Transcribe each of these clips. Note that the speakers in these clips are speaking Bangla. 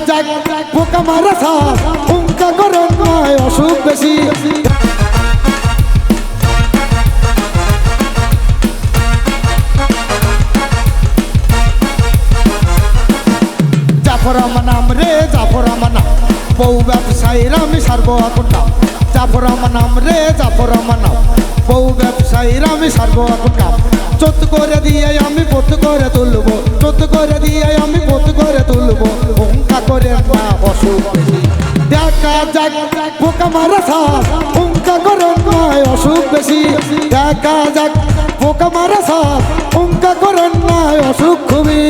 যাক পোকা মারা সাপ হুঙ্কা করেন নয় অসুখ বেশি জাফর আমার নাম রে জাফর আমার নাম বউ ব্যবসায়ীরা আমি সারবো এখন নাম জাফর আমার নাম রে জাফর আমার নাম বউ ব্যবসায়ীরা আমি সারবো এখন নাম চোদ্দ করে দিয়ে আমি পথ করে তুলবো চোদ্দ করে দিয়ে আমি পথ করে তুলবো হুঙ্কা করে না অসুখ বেশি দেখা যাক পোকা মারা সাপ হুঙ্কা করে নয় অসুখ বেশি দেখা যাক পোকা মারা সাপ হুঙ্কা করে নয় অসুখ খুবই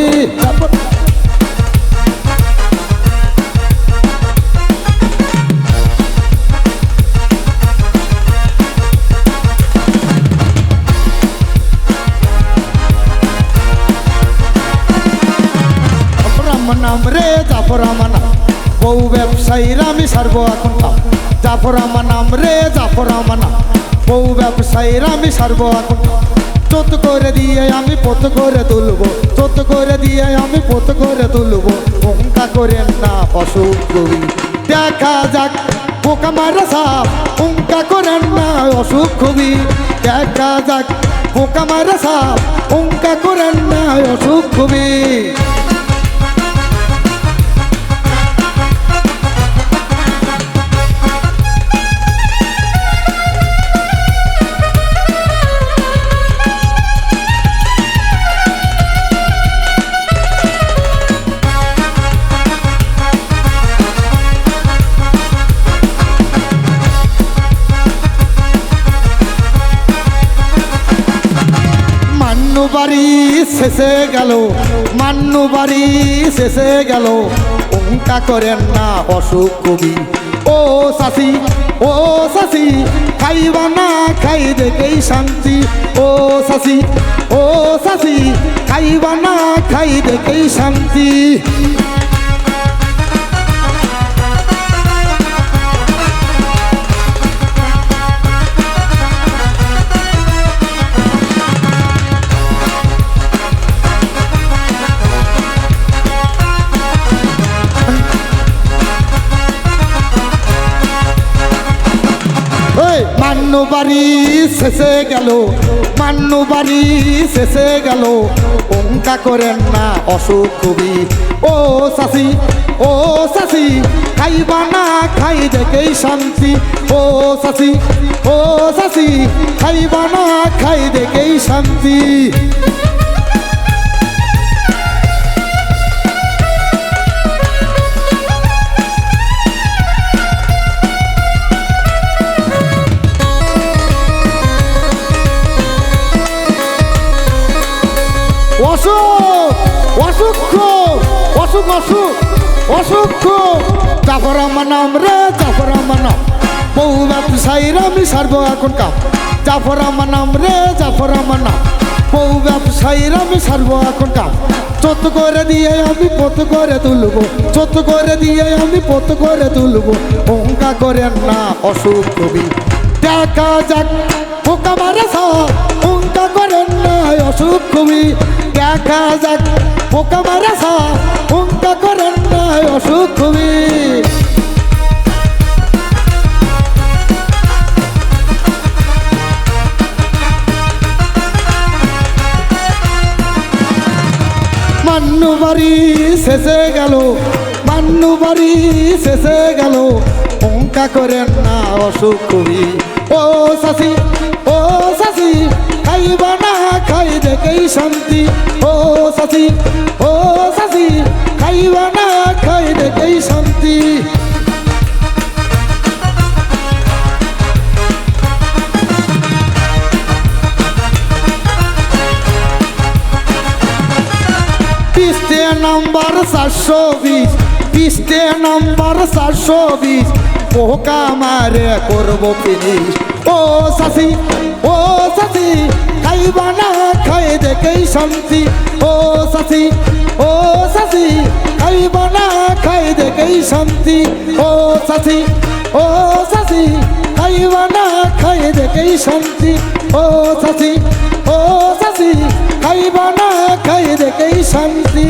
নাম রে জাফর আমার নাম বউ ব্যবসায়ীরা আমি সারবো এখন নাম জাফর আমার নাম রে জাফর আমার নাম বউ ব্যবসায়ীরা আমি সারবো এখন চোদ্দ করে দিয়ে আমি পথ করে তুলবো চোদ্দ করে দিয়ে আমি পথ করে তুলবো হুঙ্কা করেন না অসুখ কবি দেখা যাক পোকা মারা সাপ হুঙ্কা করেন না অসুখ খুবই দেখা যাক পোকা মারা সাপ হুঙ্কা করেন না অসুখ খুবই বাড়ি শেষে গেল মান্নু বাড়ি শেষে গেল হুঙ্কা করেন না অসুখ কবি ও শাশি খাইবা না খাই দেখেই শান্তি ও শাশি খাইবা না খাই দেখেই শান্তি মান্নু বাড়ি শেষে গেল মান্নু বাড়ি শেষে গেল হুঙ্কা করেন না অসুখ কবি ও শাশি খাইবা না খাই দেখেই শান্তি ও শাশি খাইবা না খাই দেখেই শান্তি অসুখ জাফর আমার নাম রে জাফর আমার নাম বউ ব্যবসায়ীরা আমি সারবো এখন কাম জাফর আমার নাম রে জাফর আমার নাম বউ ব্যবসায়ীরা আমি সারবো এখন কাম চোদ্দ করে দিয়ে আমি পথ করে তুলবো চোদ্দ করে দিয়ে আমি পথ করে তুলবো হুঙ্কা করেন না অসুখ কবি দেখা যাক পোকা মারা সাপ হুঙ্কা করেন না অসুখ কবি দেখা যাক পোকা মারা সাপ হুঙ্কা করেন না অসুখ কবি মান্নু বাড়ি শেষে গেল মান্নু বাড়ি শেষে গেল হুঙ্কা করেন না অসুখ কবি ও শাশি খাইবা না খাই দেখেই শান্তি ও শাশি খাইবা না খাই দেখেই শান্তি পিস্তে নম্বর 420 পিস্তে নম্বর 420 পোকা মারে করবো ফিনিশ ও শাশি খাইবা না খাই দেখেই শান্তি ও শাশি খাইবা না খাই দেখেই শান্তি ও শাশি খাইবা না খাই দেখেই শান্তি ও শাশি খাইবা না খাই দেখেই শান্তি।